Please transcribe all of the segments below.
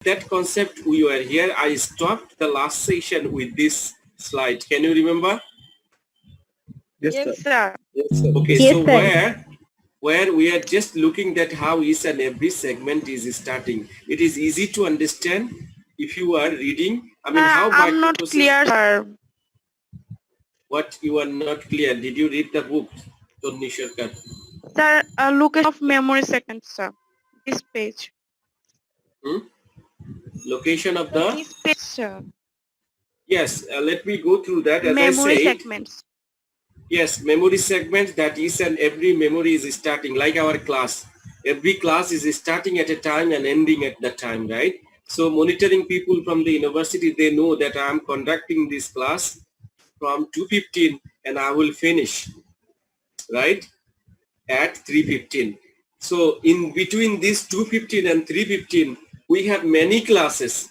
that concept we were here, I stopped the last session with this slide. Can you remember? Yes, sir. Yes, sir. Okay, Yes, so sir. where we are just looking at how each and every segment is starting. It is easy to understand if you are reading. I mean, how I'm not clear, sir. What you are not clear? Did you read the book, Tony Sharkar? Sir, location of memory seconds, sir. This page. Location of the? This page, sir. Yes, let me go through that. As Memory I said, segments. yes, memory segments, that is, and every memory is starting like our class. Every class is starting at a time and ending at the time, right? So monitoring people from the university, they know that I am conducting this class from 2:15 and I will finish, right, at 3:15. So in between this 2:15 and 3:15, we have many classes.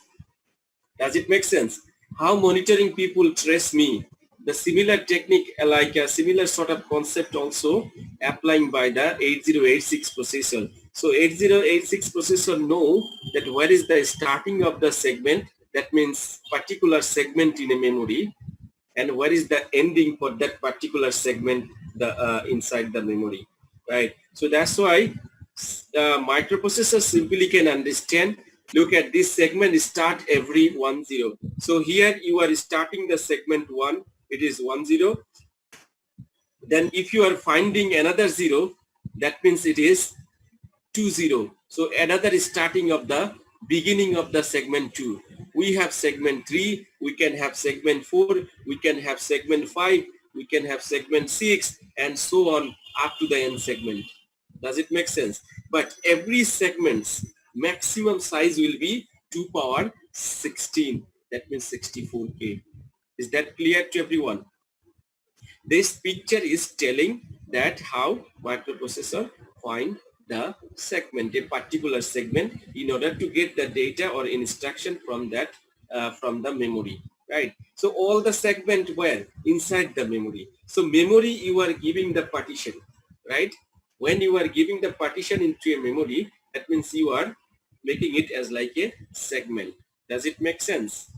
Does it make sense? How monitoring people trace me? The similar technique, like a similar sort of concept also applying by the 8086 processor. So 8086 processor know that where is the starting of the segment, that means particular segment in a memory, and where is the ending for that particular segment inside the memory, right? So that's why microprocessor simply can understand. Look at this segment start every 10. So here you are starting the segment 1, it is 10. Then if you are finding another 0, that means it is 20. So another starting of the beginning of the segment 2. We have segment 3, we can have segment 4, we can have segment 5, we can have segment 6, and so on up to the end segment. Does it make sense? But every segment's maximum size will be 2 power 16. That means 64K. Is that clear to everyone? This picture is telling that how microprocessor find the segment, a particular segment, in order to get the data or instruction from that, from the memory, right? So all the segment were inside the memory. So memory, you are giving the partition, right? When you are giving the partition into a memory, that means you are making it as like a segment. Does it make sense?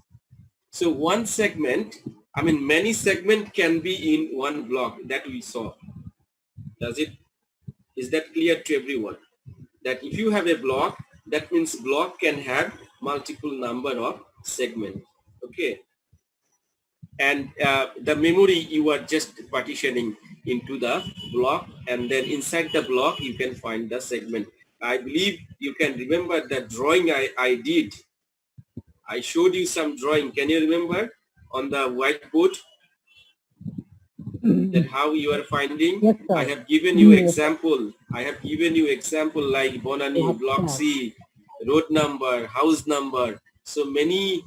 So one segment, I mean many segment can be in one block that we saw. Is that clear to everyone? That if you have a block, that means block can have multiple number of segments. Okay. And the memory, you are just partitioning into the block, and then inside the block you can find the segment. I believe you can remember the drawing I did. I showed you some drawing. Can you remember on the whiteboard? That how you are finding? Yes, sir. I have given you example. I have given you example like Bonani, Yes, block sir. C, road number, house number. So many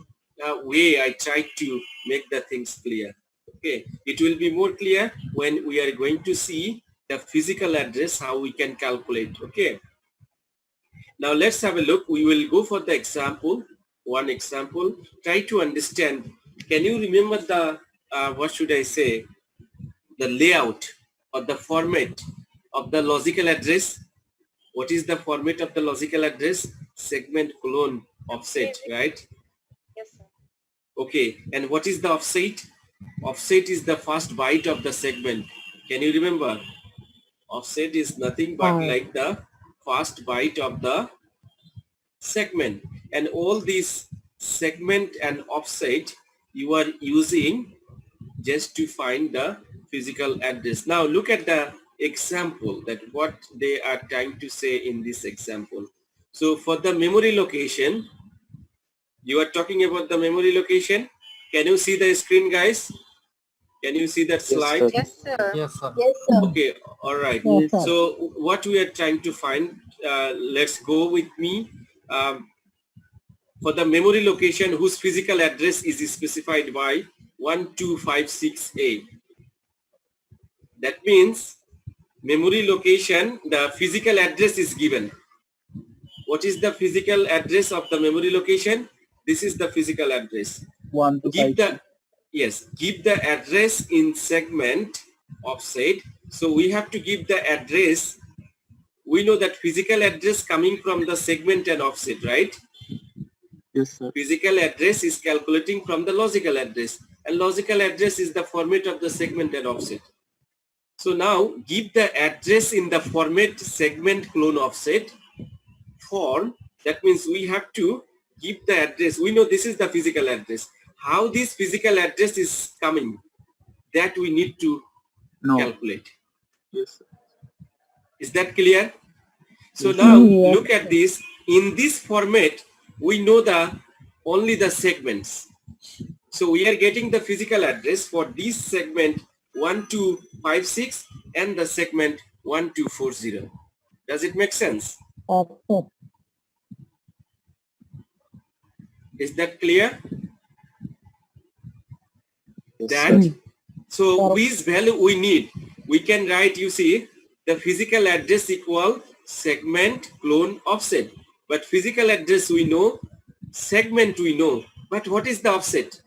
way I tried to make the things clear. Okay, it will be more clear when we are going to see the physical address, how we can calculate. Okay. Now let's have a look. We will go for the example. One example. Try to understand. Can you remember the, what should I say, the layout or the format of the logical address? What is the format of the logical address? Segment colon offset, right? Yes, sir. Okay, and what is the offset? Offset is the first byte of the segment. Can you remember? Offset is nothing but like the first byte of the segment. And all these segment and offset you are using just to find the physical address. Now look at the example, that what they are trying to say in this example. So for the memory location, you are talking about the memory location. Can you see the screen, guys? Can you see that slide? Yes, sir. Yes, sir. Yes, sir. Okay, all right. Yes, sir. So what we are trying to find, let's go with me. For the memory location whose physical address is specified by 1256A. That means memory location, the physical address is given. What is the physical address of the memory location? This is the physical address. Give the address in segment offset. So we have to give the address. We know that physical address coming from the segment and offset, right? Yes, sir. Physical address is calculating from the logical address, and logical address is the format of the segment and offset. So now give the address in the format segment clone offset form. That means we have to give the address. We know this is the physical address. How this physical address is coming, that we need to calculate. Yes, sir. Is that clear? So Yes, now look at this. In this format, we know only the segments. So we are getting the physical address for this segment 1256 and the segment 1240. Does it make sense? Is that clear? So which value we need? We can write, you see, the physical address equal segment clone offset. But physical address we know, segment we know. But what is the offset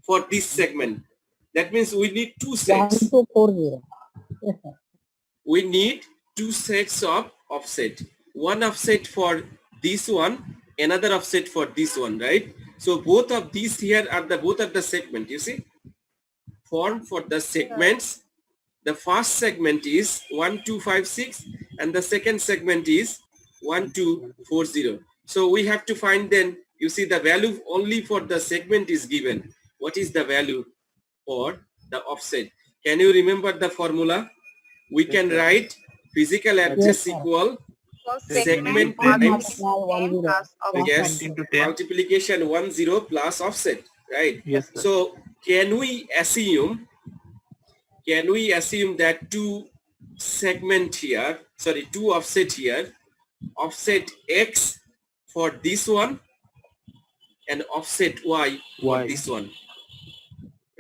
for this segment? That means we need two sets. 1240. We need two sets of offset. One offset for this one, another offset for this one, right? So both of these here are both of the segment, you see. Form for the segments. The first segment is 1256 and the second segment is 1240. So we have to find then, you see the value only for the segment is given. What is the value for the offset? Can you remember the formula? We can write physical address equal segment times multiplication 10 plus offset, right? Yes, sir. So can we assume that two offset here, offset X for this one and offset Y for this one,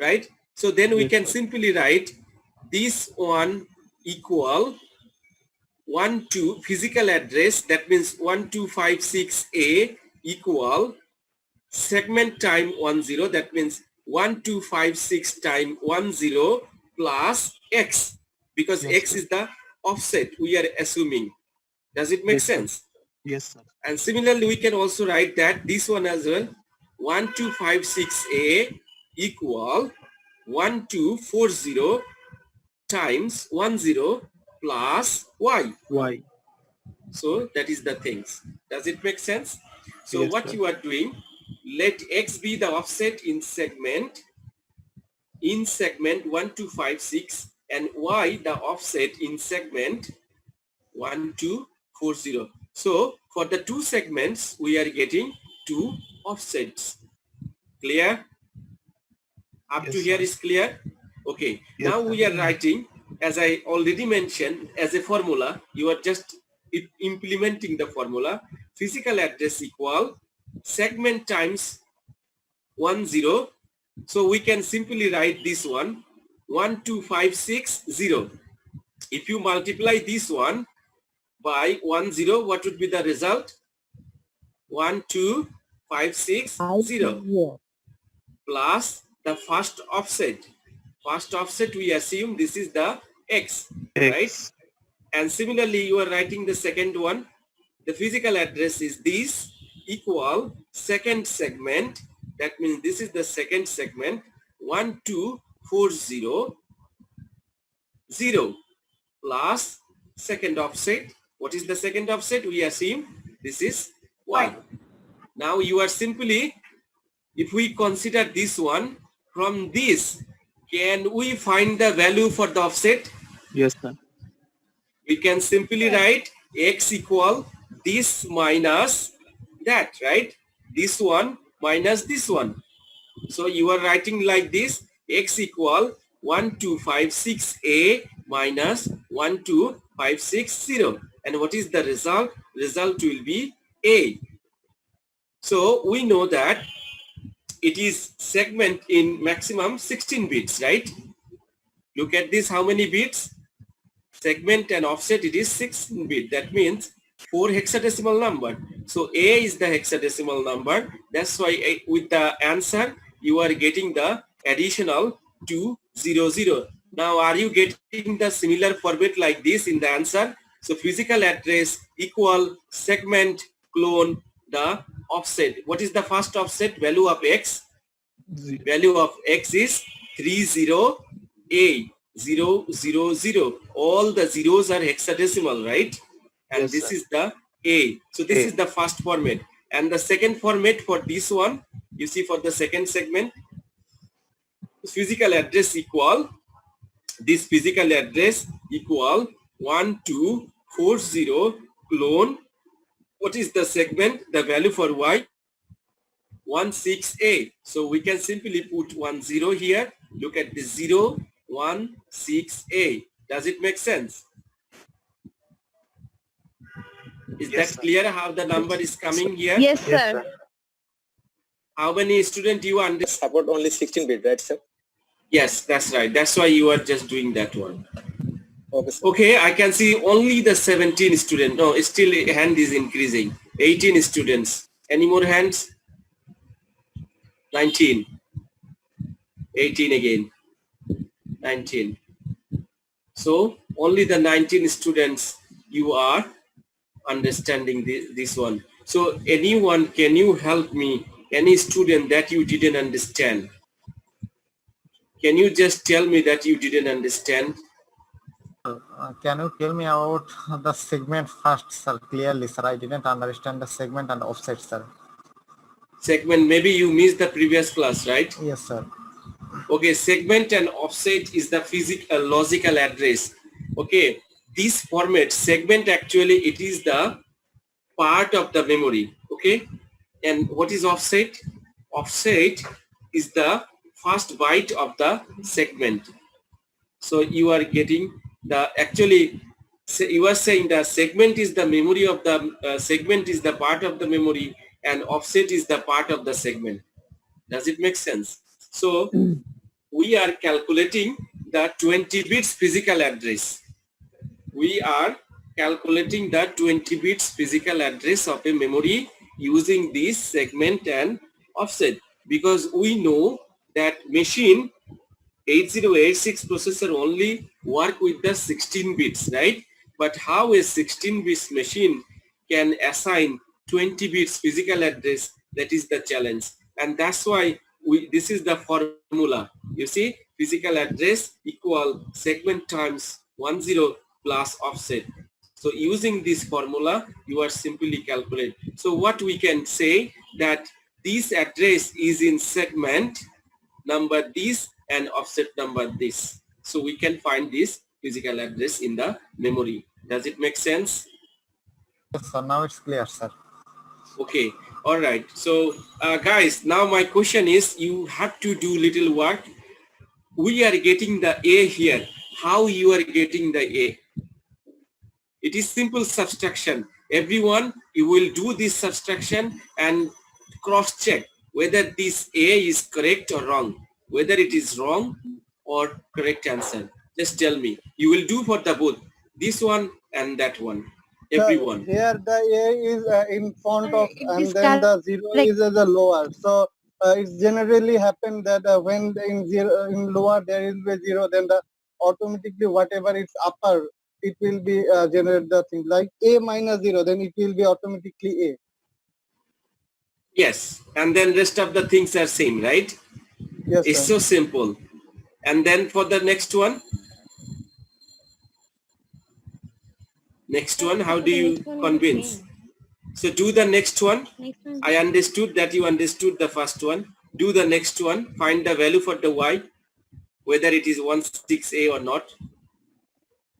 right? So then we can simply write this one equal 12 physical address, that means 1256A equal segment time 10, that means 1256 time 10 plus X, because X is the offset we are assuming. Does it make sense? Yes, sir. And similarly, we can also write that this one as well, 1256A equal 1240 times 10 plus Y. Y. So that is the things. Does it make sense? So Yes, what sir. you are doing, let X be the offset in segment 1256 and Y the offset in segment 1240. So for the two segments, we are getting two offsets. Clear? Up Yes, to here sir. is clear? Okay. Yes, Now sir. we are writing, as I already mentioned, as a formula. You are just implementing the formula. Physical address equal segment times 10. So we can simply write this one 12560. If you multiply this one by 10, what would be the result? 12560 plus the first offset. First offset we assume this is the X, right? And similarly you are writing the second one. The physical address is this equal second segment. That means this is the second segment 12400 plus second offset. What is the second offset? We assume this is Y. Now you are simply, if we consider this one, from this, can we find the value for the offset? Yes, sir. We can simply write X equal this minus that, right? This one minus this one. So you are writing like this, X equal 1256A minus 12560. And what is the result? Result will be A. So we know that it is segment in maximum 16 bits, right? Look at this, how many bits? Segment and offset, it is 16 bit. That means 4 hexadecimal number. So A is the hexadecimal number. That's why with the answer, you are getting the additional 200. Now, are you getting the similar format like this in the answer? So physical address equal segment clone the offset. What is the first offset? Value of x. Zero. Value of x is 30A 000. All the zeros are hexadecimal, right? And Yes, this sir. is the A. So this A. is the first format. And the second format for this one, you see for the second segment, physical address equal, this physical address equal 1240 clone. What is the segment? The value for y? 16A. So we can simply put 10 here. Look at the 016A. Does it make sense? Is Yes, that sir. clear how the number is coming here? Yes, Yes, sir. sir. How many students you understand? Support only 16-bit, right, sir? Yes, that's right. That's why you are just doing that one. Okay, sir. Okay, I can see only the 17 students. No, still hand is increasing. 18 students. Any more hands? 19. 18 again. 19. So only the 19 students you are understanding this one. So anyone, can you help me? Any student that you didn't understand? Can you just tell me that you didn't understand? Can you tell me about the segment first, sir? Clearly, sir. I didn't understand the segment and offset, sir. Segment, maybe you missed the previous class, right? Yes, sir. Okay, segment and offset is the physical logical address. Okay, this format, segment actually it is the part of the memory. Okay, and what is offset? Offset is the first byte of the segment. So you are getting the actually you are saying the segment is the memory of the segment is the part of the memory and offset is the part of the segment. Does it make sense? So we are calculating the 20 bits physical address. We are calculating the 20 bits physical address of a memory using this segment and offset, because we know that machine 8086 processor only work with the 16 bits, right? But how a 16 bits machine can assign 20 bits physical address, that is the challenge. And that's why this is the formula. You see, physical address equal segment times 10 plus offset. So using this formula, you are simply calculate. So what we can say that this address is in segment number this and offset number this. So we can find this physical address in the memory. Does it make sense? Yes, sir. Now it's clear, sir. Okay. All right. So guys, now my question is, you have to do little work. We are getting the A here. How you are getting the A? It is simple subtraction. Everyone, you will do this subtraction and cross check whether this A is correct or wrong, whether it is wrong or correct answer. Just tell me. You will do for the both, this one and that one. Everyone. Sir, here the A is in front of and This then the zero like- is the lower. So it's generally happen that when in lower there is a zero, then the automatically whatever it's upper, it will be generate the thing like A minus 0, then it will be automatically A. Yes. And then rest of the things are same, right? Yes, It's sir. so simple. And then for the next one, how do you convince? So do the next one. I understood that you understood the first one. Do the next one. Find the value for the y, whether it is 16A or not.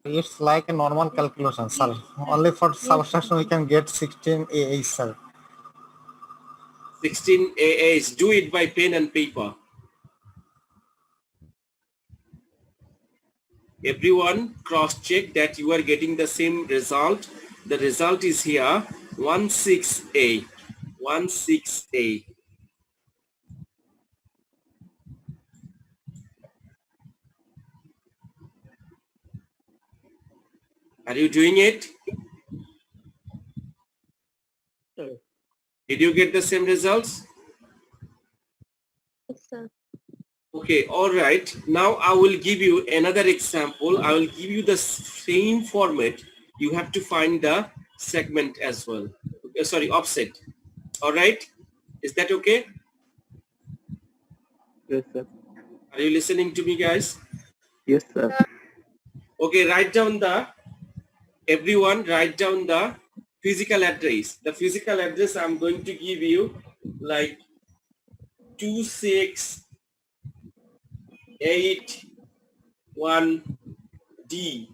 It's like a normal calculation, sir. Only for subtraction we can get 16 AA, sir. 16AA is do it by pen and paper. Everyone cross-check that you are getting the same result. The result is here, 16A. 16A. Are you doing it? Did you get the same results? Yes, sir. Okay, all right. Now I will give you another example. I will give you the same format. You have to find the segment as well. Sorry, offset. All right? Is that okay? Yes, sir. Are you listening to me, guys? Yes, sir. Okay, everyone write down the physical address. The physical address I'm going to give you like 2681D.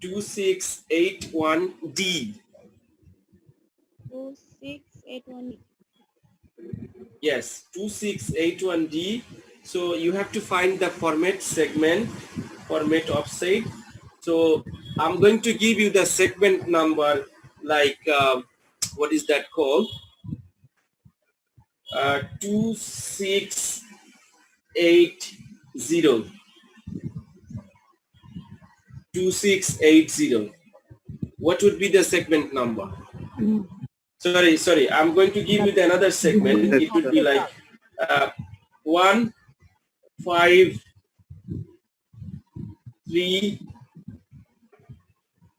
2681D. 2681. Yes, 2681D. So you have to find the format segment, format offset. So I'm going to give you the segment number like, what is that called? 2680. 2680. What would be the segment number? Sorry. I'm going to give you the another segment. It would be like 153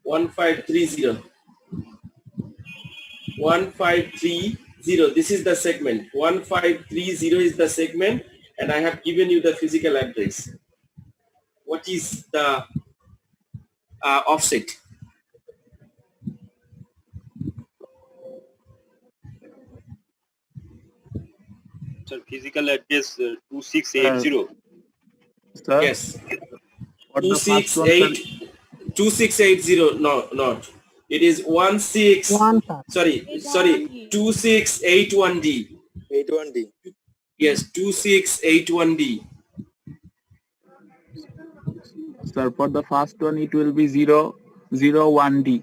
1530. 1530. This is the segment. 1530 is the segment, and I have given you the physical address. What is the offset? Sir, physical address 2680. Sir, Yes. what the first one, sir? 2680. No, not. It is 2681D. 81D. Yes, 2681D. Sir, for the first one, it will be 001D.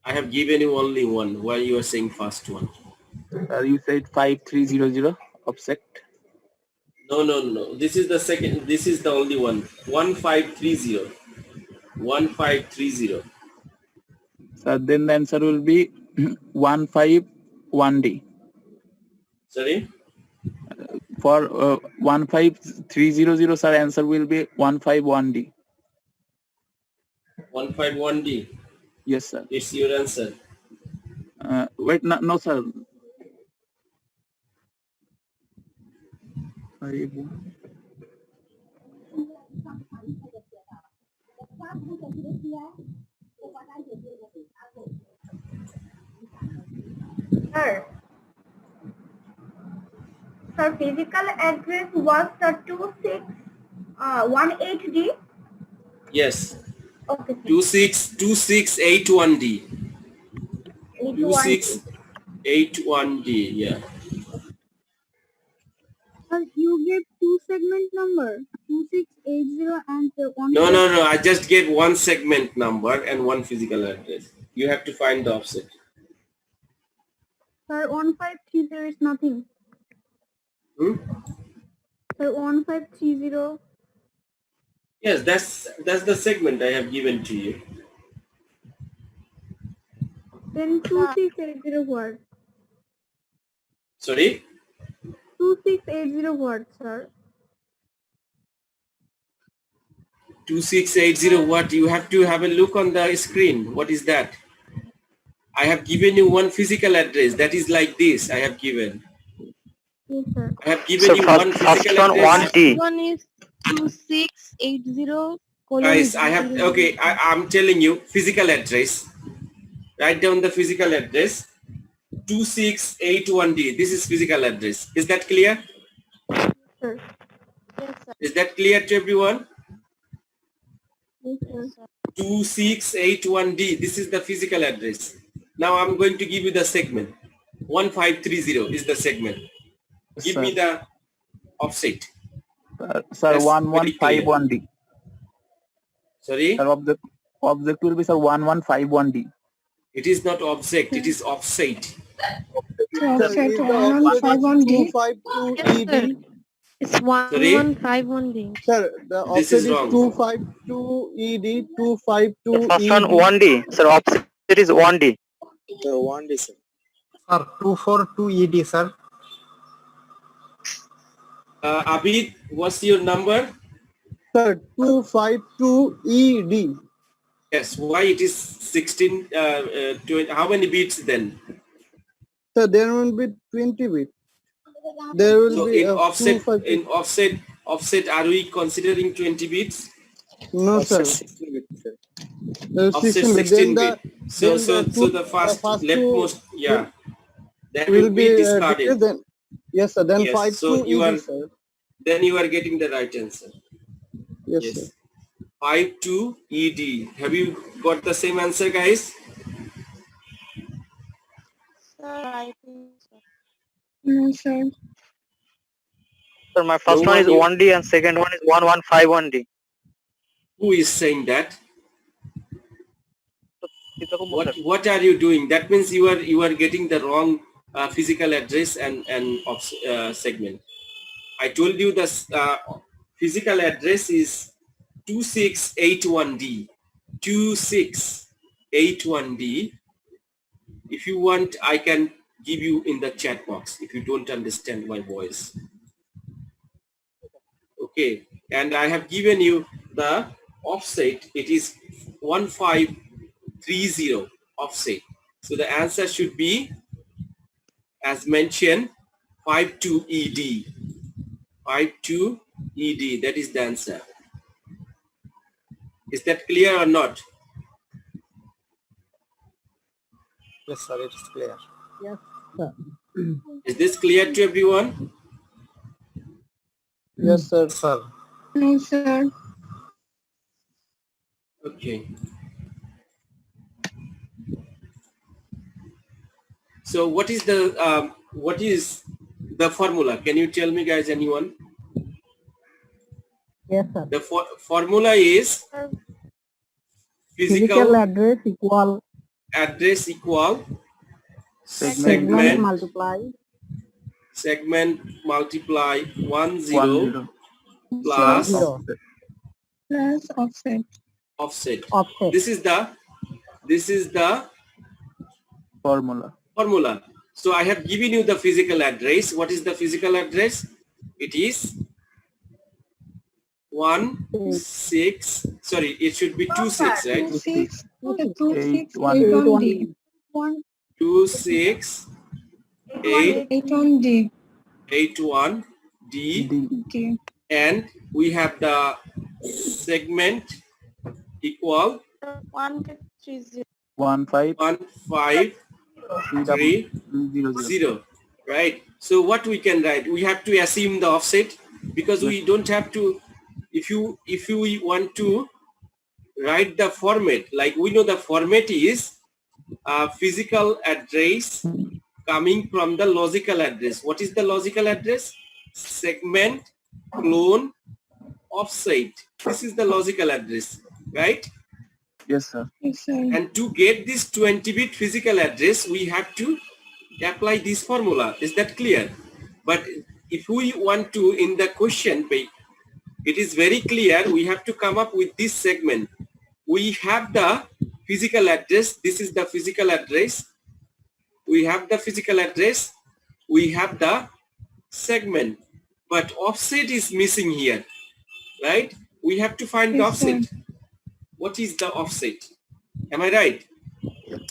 I have given you only one while you are saying first one. You said 5300 offset. No. This is the second. This is the only one. 1530. 1530. Sir, then the answer will be 151D. Sorry? For 15300, sir, answer will be 151D. 151D. Yes, sir. It's your answer. Wait, no, sir. 51. Sir, physical address was the 2618D. Yes. Okay. 2681D. 81D. 2681D. Yeah. Sir, you gave two segment number 2680 and one. No. I just gave one segment number and one physical address. You have to find the offset. Sir, 1530 is nothing. Sir, 1530. Yes, that's the segment I have given to you. Then 2680 what? Sorry? 2680 what, sir? 2680 what? You have to have a look on the screen. What is that? I have given you one physical address. That is like this. I have given. Yes, sir. I have given you one physical address. One is 2680. Guys, I'm telling you physical address. Write down the physical address. 2681D. This is physical address. Is that clear? Sir. Yes, sir. Is that clear to everyone? Yes, sir. 2681D. This is the physical address. Now I'm going to give you the segment. 1530 is the segment. Give me the offset. Sir, 1151D. Sorry? Sir, object will be, sir, 1151D. It is not object. It is offset. Offset 1151D. 252ED. It's 1151D. Sir, the This offset is is wrong. 252ED. 252ED. First one 1D. Sir, offset is 1D. Sir, 1D, sir. Sir, 242ED, sir. Abid, what's your number? Sir, 252ED. Yes, why it is 16, 20, how many bits then? So there will be 20 bits. There will So be in offset, 256. offset, are we considering 20 bits? No, sir. Offset 16 bit, sir. Offset 16 bit. 16 Then bit. So the first leftmost, yeah, that will will be be discarded. then, yes, sir. Then Yes, 5 so to you ED, are, sir. then you are getting the right answer. Yes, sir. 5 to ED. Have you got the same answer, guys? Sir, I think so. No, sir. Sir, my first one is 1D and second one is 1151D. Who is saying that? What are you doing? That means you are getting the wrong physical address and segment. I told you the physical address is 2681D. 2681D. If you want, I can give you in the chat box if you don't understand my voice. Okay, and I have given you the offset. It is 1530 offset. So the answer should be, as mentioned, 52 ED. 52 ED. That is the answer. Is that clear or not? Yes, sir, it is clear. Yes, sir. Is this clear to everyone? Yes, sir. Sir, No, sir. Okay. So what is the formula? Can you tell me, guys? Anyone? Yes, sir. The formula is Physical address equal segment multiply multiply 10 plus plus Plus offset. offset. This is the Formula. So I have given you the physical address. What is the physical address? It is 16. Sorry, it should be 26, right? 2681D. 2681D. 81D. Okay. And we have the segment equal 1530. 1530, right? So what we can write, we have to assume the offset because we don't have to. If you want to write the format, like we know the format is physical address coming from the logical address. What is the logical address? Segment, clone, offset. This is the logical address, right? Yes, sir. Yes, sir. And to get this 20-bit physical address, we have to apply this formula. Is that clear? But if we want to, in the question page, it is very clear. We have to come up with this segment. We have the physical address. This is the physical address. We have the physical address. We have the segment. But offset is missing here, right? We have to find the offset. What is the offset? Am I right?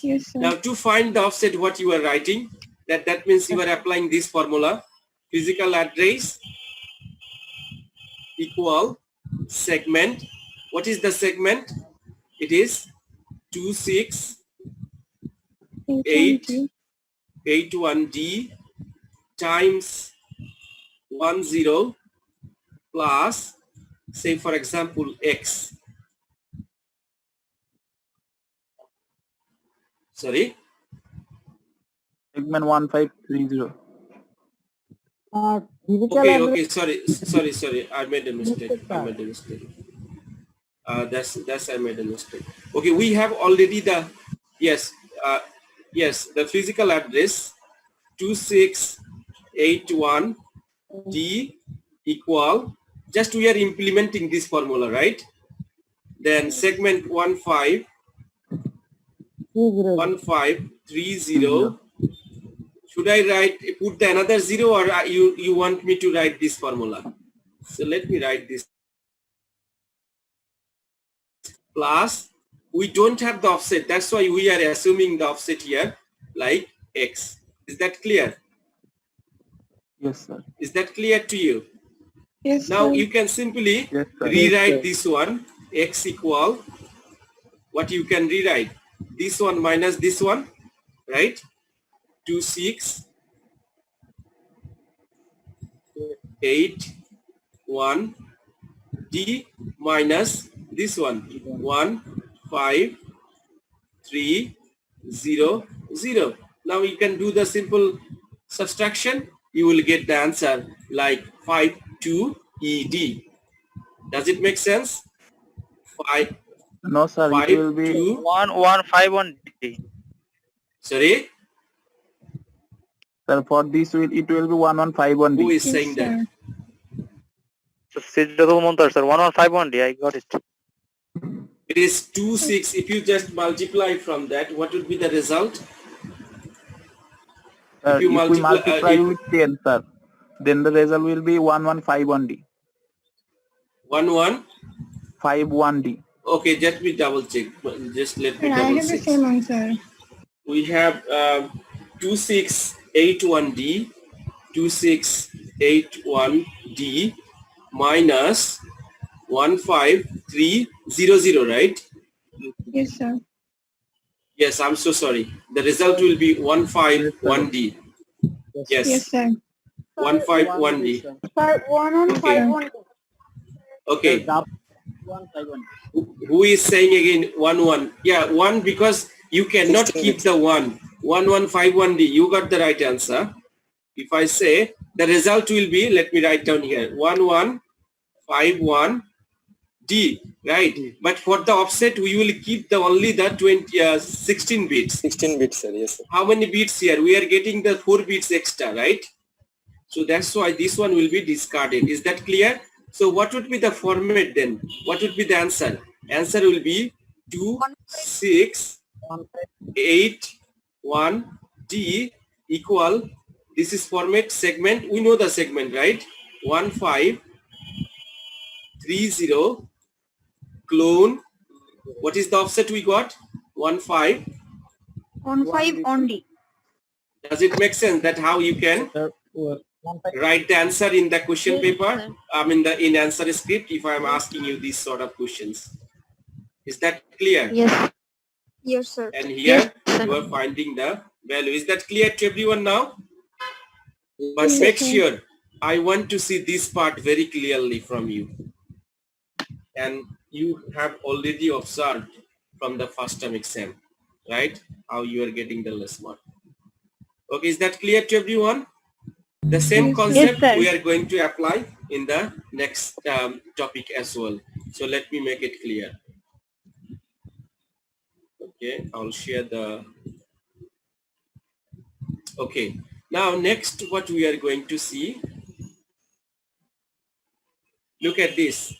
Yes, sir. Now to find the offset, what you are writing, that means you are applying this formula. Physical address equal segment. What is the segment? It is 2681D times 10 plus, say for example, X. Sorry? Segment 1530. Okay, sorry. I made a mistake. That's I made a mistake. Okay, we have already the, yes, the physical address 2681D equal, just we are implementing this formula, right? Then segment 1530. Should I put the another 0 or you want me to write this formula? So let me write this. Plus we don't have the offset. That's why we are assuming the offset here like X. Is that clear? Yes, sir. Is that clear to you? Yes, Now sir. you can simply Yes, sir. rewrite this one, X equal, what you can rewrite? This one minus this one, right? 2, 6, 8, 1, D minus this one, 1, 5, 3, 0, 0. Now you can do the simple subtraction. You will get the answer like 5, 2, ED. Does it make sense? 5, No, sir. 5, It will be 2. 1151D. Sorry? sir. For this it will be 1151D. Who is saying that? Siddharth Montar, sir. 1151D. I got it. It is 2, 6. If you just multiply from that, what would be the result? Sir, If you if we multiply, multiply with 10, sir, then the result will be 1151D. 1, 1. 51D. Okay, let me double check. Just let me I double have the check. same answer. We have 2681D, 2681D minus 15300, right? Yes, sir. Yes, I'm so sorry. The result will be 151D. Yes, Yes, sir. 151D. Sir, 1151. Okay. Who is saying again 1, 1? Yeah, 1 because you cannot keep the 1. 1151D. You got the right answer. If I say the result will be, let me write down here, 1151D, right? But for the offset, we will keep the only the 16 bits. 16 bits, sir. Yes, sir. How many bits here? We are getting the 4 bits extra, right? So that's why this one will be discarded. Is that clear? So what would be the format then? What would be the answer? Answer will be 2681D equal, this is format segment. We know the segment, right? 1530 clone. What is the offset we got? 15. 15 only. Does it make sense that how you can write the answer in the question paper? I mean in answer script if I am asking you these sort of questions. Is that clear? Yes. Yes, sir. And here you are finding the value. Is that clear to everyone now? But Yes, make sir. sure, I want to see this part very clearly from you. And you have already observed from the first term exam, right? How you are getting the less mark. Okay, is that clear to everyone? The same concept we are going to apply in the next topic as well. So let me make it clear. Okay, I'll share the... Okay, now next what we are going to see. Look at this.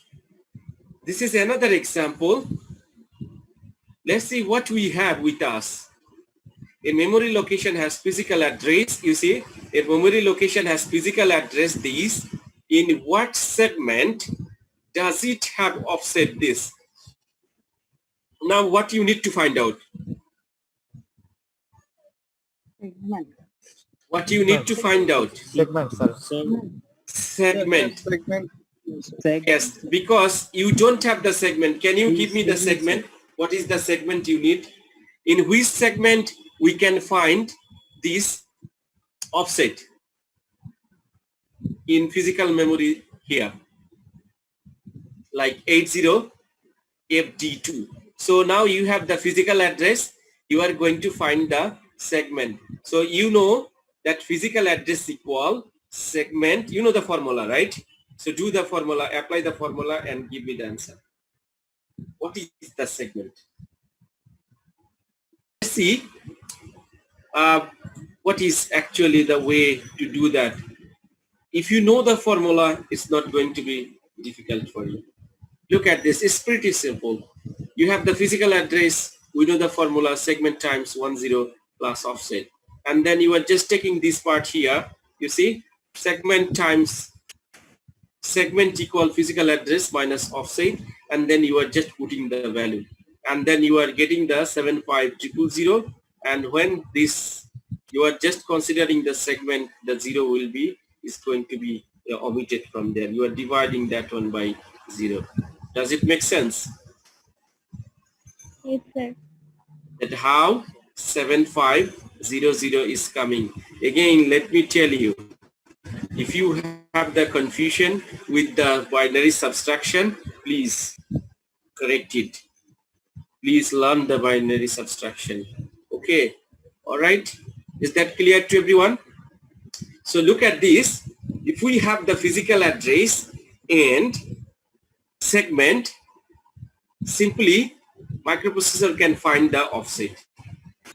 This is another example. Let's see what we have with us. A memory location has physical address. You see, a memory location has physical address this. In what segment does it have offset this? Now what you need to find out? What you need to find out? Segment, sir. Segment. Segment. Yes, because you don't have the segment. Can you give me the segment? What is the segment you need? In which segment we can find this offset in physical memory here, like 80FD2. So now you have the physical address. You are going to find the segment. So you know that physical address equal segment. You know the formula, right? So do the formula, apply the formula and give me the answer. What is the segment? Let's see what is actually the way to do that. If you know the formula, it's not going to be difficult for you. Look at this, it's pretty simple. You have the physical address, we know the formula, segment times 10 plus offset. And then you are just taking this part here, you see, segment times segment equal physical address minus offset, and then you are just putting the value. and then you are getting the 75000, and when this you are just considering the segment, the 0 will be is going to be omitted from there. You are dividing that one by 0. Does it make sense? Yes, sir. That how 7500 is coming. Again, let me tell you, if you have the confusion with the binary subtraction, please correct it. Please learn the binary subtraction. Okay, all right, is that clear to everyone? So look at this. If we have the physical address and segment, simply microprocessor can find the offset.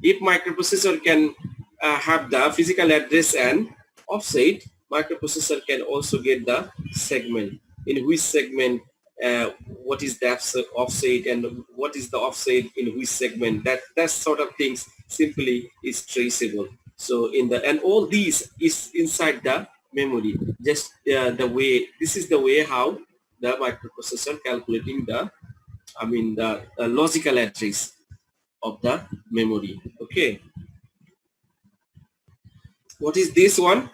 If microprocessor can have the physical address and offset, microprocessor can also get the segment, in which segment what is the offset and what is the offset in which segment. That sort of things simply is traceable. So in the, and all these is inside the memory. Just the way, this is the way how the microprocessor calculating the, I mean the logical address of the memory. Okay, what is this one?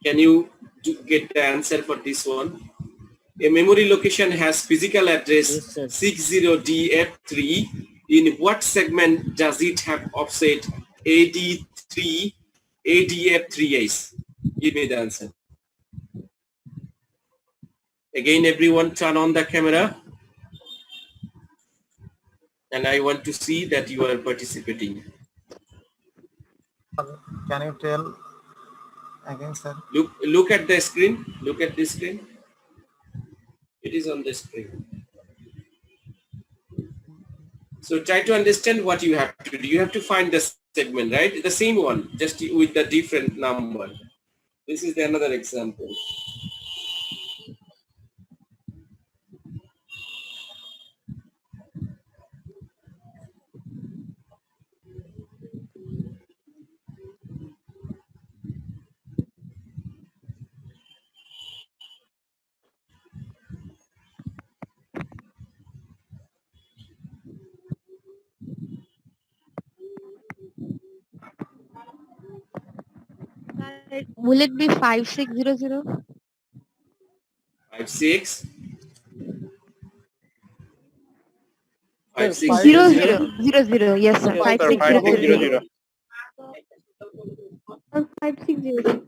Can you get the answer for this one? A memory location has physical address 60DF3. In what segment does it have offset AD3 ADF3S? Give me the answer. Again, everyone turn on the camera, and I want to see that you are participating. Can you tell again, sir? Look at the screen. Look at the screen. It is on the screen. So try to understand what you have to do. You have to find the segment, right? The same one, just with the different number. This is another example. Will it be 5600? 56. 0000. Yes, sir. 5600. 5600.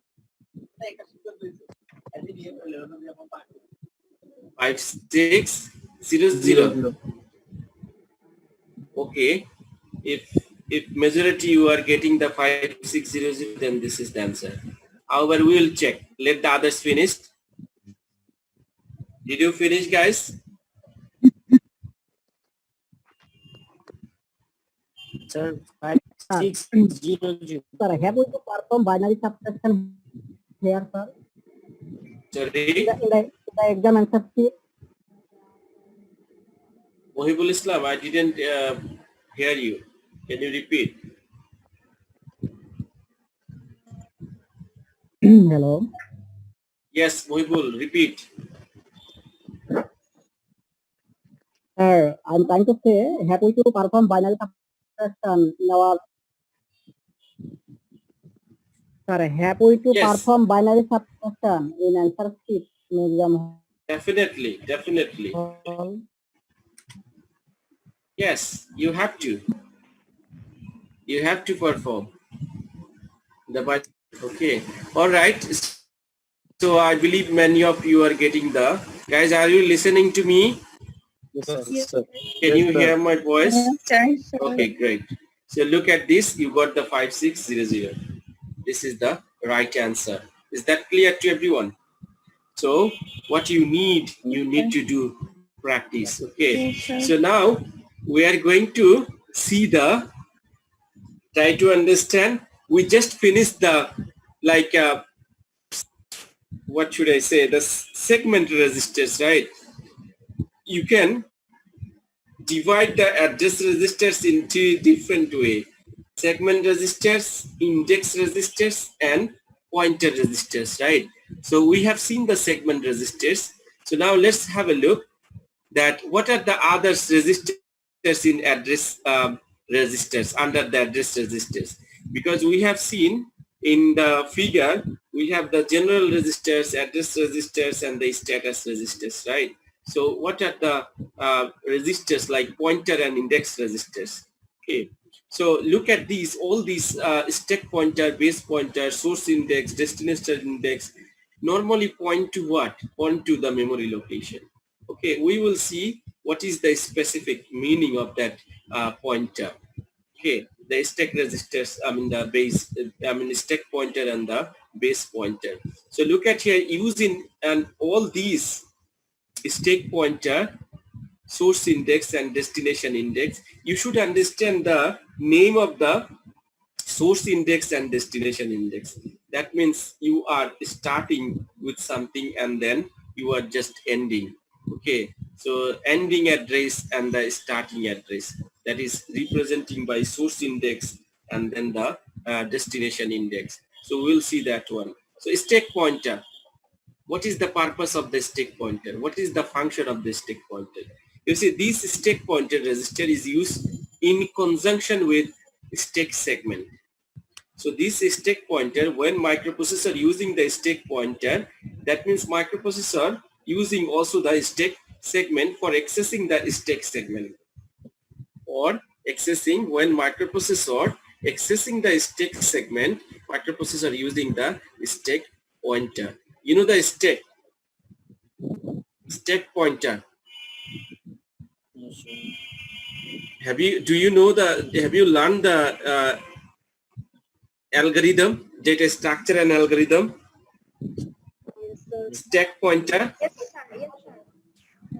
5600. Okay. If majority you are getting the 5600, then this is the answer. However, we will check. Let the others finish. Did you finish, guys? Sir, 5600. Sir, have we to perform binary subtraction here, sir? Sorry? In the exam answer sheet? Mohibul Islam, I didn't hear you. Can you repeat? Hello. Yes, Mohibul, repeat. Sir, I'm trying to say, have we to perform binary subtraction in our... Sir, have we to perform binary subtraction in answer sheet in exam? Definitely, definitely. Yes, you have to. You have to perform the budget. Okay. All right. So I believe many of you are getting the, guys, are you listening to me? Yes, sir. Yes, Sir. Can you hear my voice? Yes, sir. Okay, great. So look at this. You got the 5600. This is the right answer. Is that clear to everyone? So what you need to do practice. Okay. Yes, So now we are going to see the, try to understand. We just finished the, like, what should I say, the segment resistors, right? You can divide the address resistors into different way. Segment resistors, index resistors, and pointer resistors, right? So we have seen the segment resistors. So now let's have a look. that what are the other resistors in address resistors under the address resistors, because we have seen in the figure we have the general resistors, address resistors, and the status resistors, right? So what are the resistors like pointer and index resistors? Okay, so look at these, all these stack pointer, base pointer, source index, destination index normally point to what? Point to the memory location. Okay, we will see what is the specific meaning of that pointer. Okay, the stack resistors, I mean the base, stack pointer and the base pointer. So look at here, using and all these stack pointer, source index and destination index, you should understand the name of the source index and destination index. That means you are starting with something and then you are just ending. Okay, so ending address and the starting address, that is representing by source index and then the destination index. So we'll see that one. So stack pointer, what is the purpose of the stack pointer? What is the function of the stack pointer? You see, this stack pointer register is used in conjunction with stack segment. So this stack pointer, when microprocessor using the stack pointer, that means microprocessor using also the stack segment for accessing the stack segment, or accessing, when microprocessor accessing the stack segment, microprocessor using the stack pointer. You know the stack pointer. Have you learned the algorithm, data structure and algorithm? Stack pointer.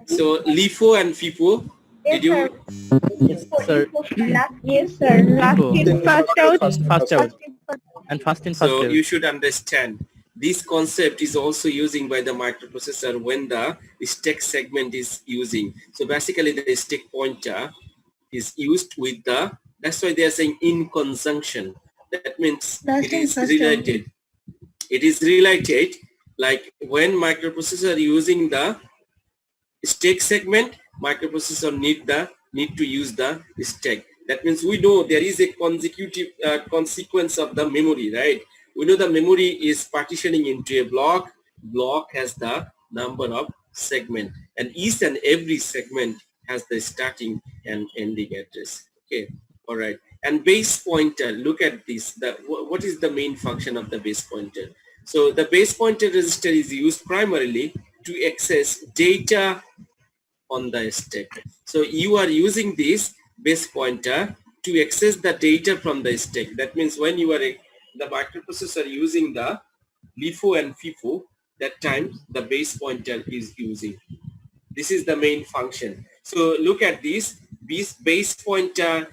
So LIFO and FIFO. Did you? Yes, sir. Yes, sir. Last in, first out. First out. And first in, first So out. you should understand this concept is also using by the microprocessor when the stack segment is using. So basically the stack pointer is used with the, that's why they are saying in conjunction. That means it is related. It is related, like when microprocessor using the stack segment, microprocessor need to use the stack. That means we know there is a consecutive consequence of the memory, right? We know the memory is partitioning into a block. Block has the number of segment, and each and every segment has the starting and ending address. Okay, all right. And base pointer, look at this. What is the main function of the base pointer? So the base pointer register is used primarily to access data on the stack. So you are using this base pointer to access the data from the stack. That means when you are the microprocessor using the LIFO and FIFO, that time the base pointer is using. This is the main function. So look at this. This base pointer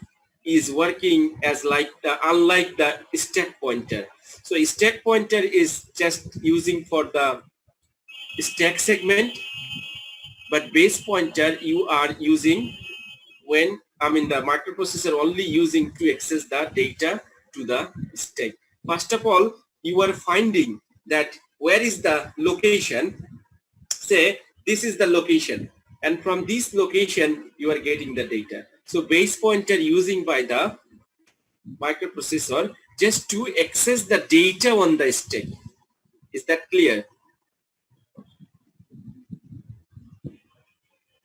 is working as like unlike the stack pointer. So stack pointer is just using for the stack segment, but base pointer you are using when, the microprocessor only using to access the data to the stack. First of all, you are finding that where is the location. Say this is the location, and from this location you are getting the data. So base pointer using by the microprocessor just to access the data on the stack. Is that clear?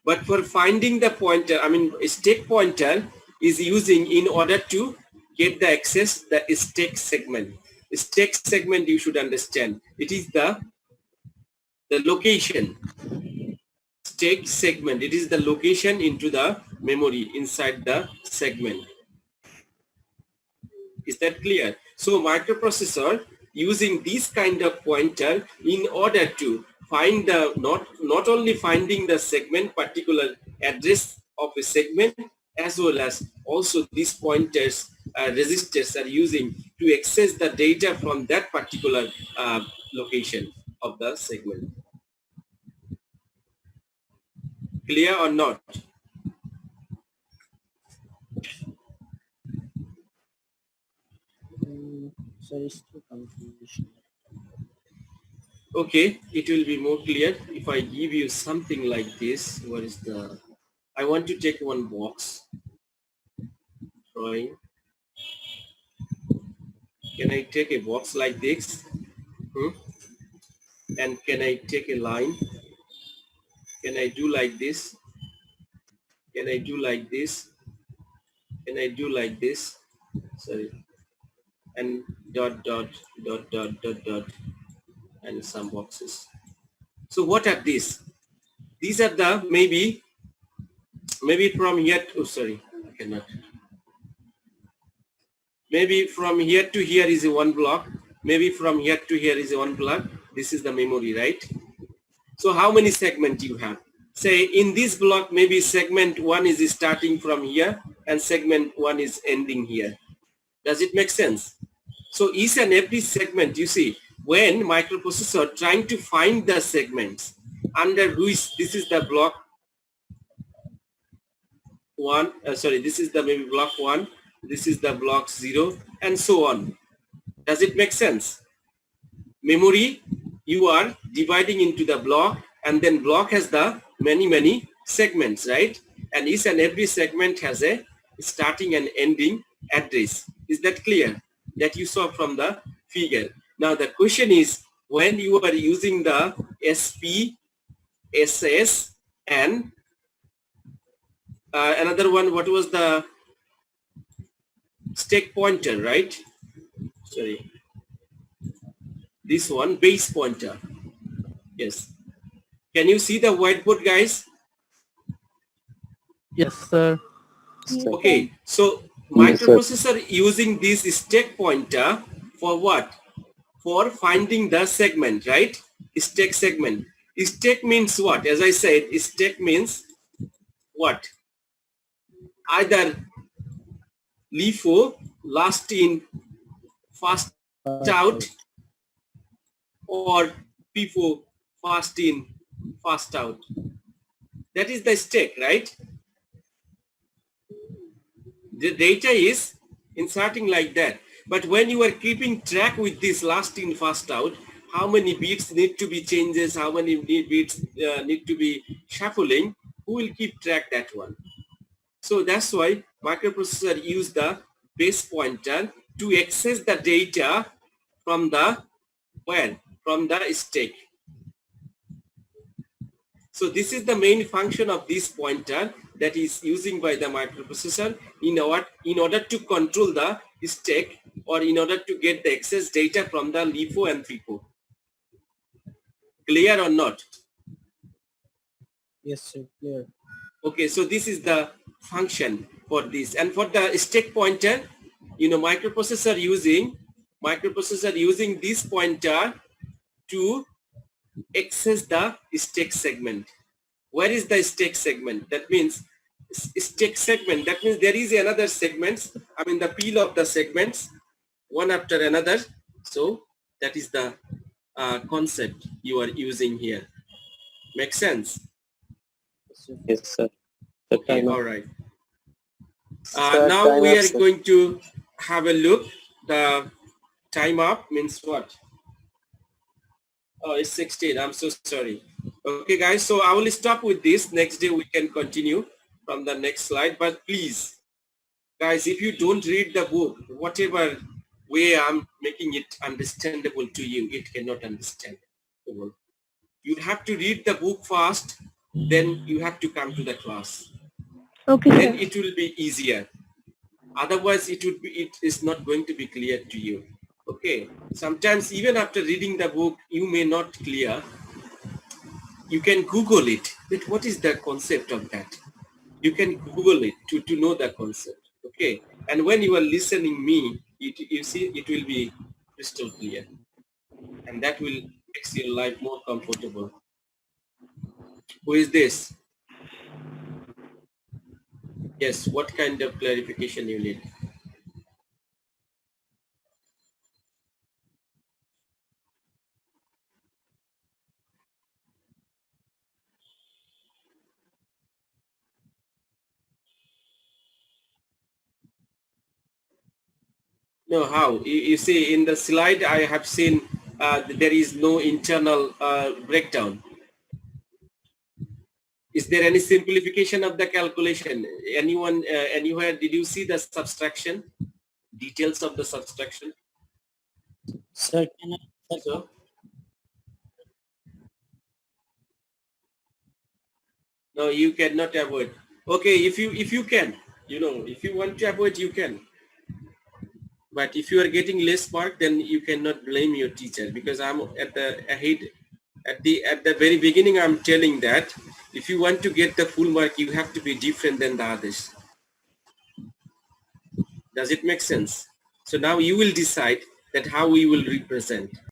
But for finding the pointer, stack pointer is using in order to get the access the stack segment. Stack segment you should understand. It is the location. Stack segment. It is the location into the memory inside the segment. Is that clear? So microprocessor using this kind of pointer in order to find the not only finding the segment particular address of a segment, as well as also these pointers registers are using to access the data from that particular location of the segment. Clear or not? Sorry, still confusion. Okay, it will be more clear if I give you something like this. What is the, I want to take one box, drawing. Can I take a box like this? And can I take a line? Can I do like this? Can I do like this? Can I do like this? Sorry. And dot, dot, dot, dot, dot, dot, and some boxes. So what are these? These are the, maybe from here, oh sorry, I cannot. Maybe from here to here is a one block. Maybe from here to here is a one block. This is the memory, right? So how many segments you have? Say in this block, maybe segment 1 is starting from here and segment 1 is ending here. Does it make sense? So each and every segment, you see, when microprocessor trying to find the segments under which this is the block 1, this is the maybe block 1, this is the block 0, and so on. Does it make sense? Memory, you are dividing into the block, and then block has the many segments, right? And each and every segment has a starting and ending address. Is that clear? That you saw from the figure. Now the question is, when you are using the SP, SS, and another one, what was the stack pointer, right? Sorry. This one, base pointer. Yes. Can you see the whiteboard, guys? Yes, sir. Okay. So microprocessor using this stack pointer for what? For finding the segment, right? Stack segment. Stack means what? As I said, stack means what? Either LIFO, last in, first out, or FIFO, fast in, fast out. That is the stack, right? The data is inserting like that. But when you are keeping track with this last in, fast out, how many bits need to be changes, how many bits need to be shuffling, who will keep track that one? So that's why microprocessor use the base pointer to access the data from the where? From the stack. So this is the main function of this pointer that is using by the microprocessor in order to control the stack, or in order to get the access data from the LIFO and FIFO. Clear or not? Yes, sir. Clear. Okay, so this is the function for this. And for the stack pointer, microprocessor using this pointer to access the stack segment. Where is the stack segment? That means stack segment. That means there is another segments. I mean the pile of the segments, one after another. So that is the concept you are using here. Make sense? Yes, sir. Okay, all right. Now we are going to have a look. The time up means what? Oh, it's 16. I'm so sorry. Okay, guys. So I will stop with this. Next day we can continue from the next slide. But please, guys, if you don't read the book, whatever way I'm making it understandable to you, it cannot understand. You have to read the book first, then you have to come to the class. Okay, then sir. it will be easier. Otherwise, it is not going to be clear to you. Okay. Sometimes even after reading the book, you may not clear. You can Google it. But what is the concept of that? You can Google it to know the concept. Okay. And when you are listening me, you see, it will be crystal clear. And that will make your life more comfortable. Who is this? Yes, what kind of clarification you need? No, how? You see in the slide I have seen there is no internal breakdown. Is there any simplification of the calculation? Anyone, anywhere, did you see the subtraction? Details of the subtraction? Sir, can I? So, no, you cannot avoid. Okay, if you can, you know, if you want to avoid, you can. But if you are getting less mark, then you cannot blame your teacher, because I'm at the ahead at the very beginning. I'm telling that if you want to get the full mark, you have to be different than the others. Does it make sense? So now you will decide that how we will represent.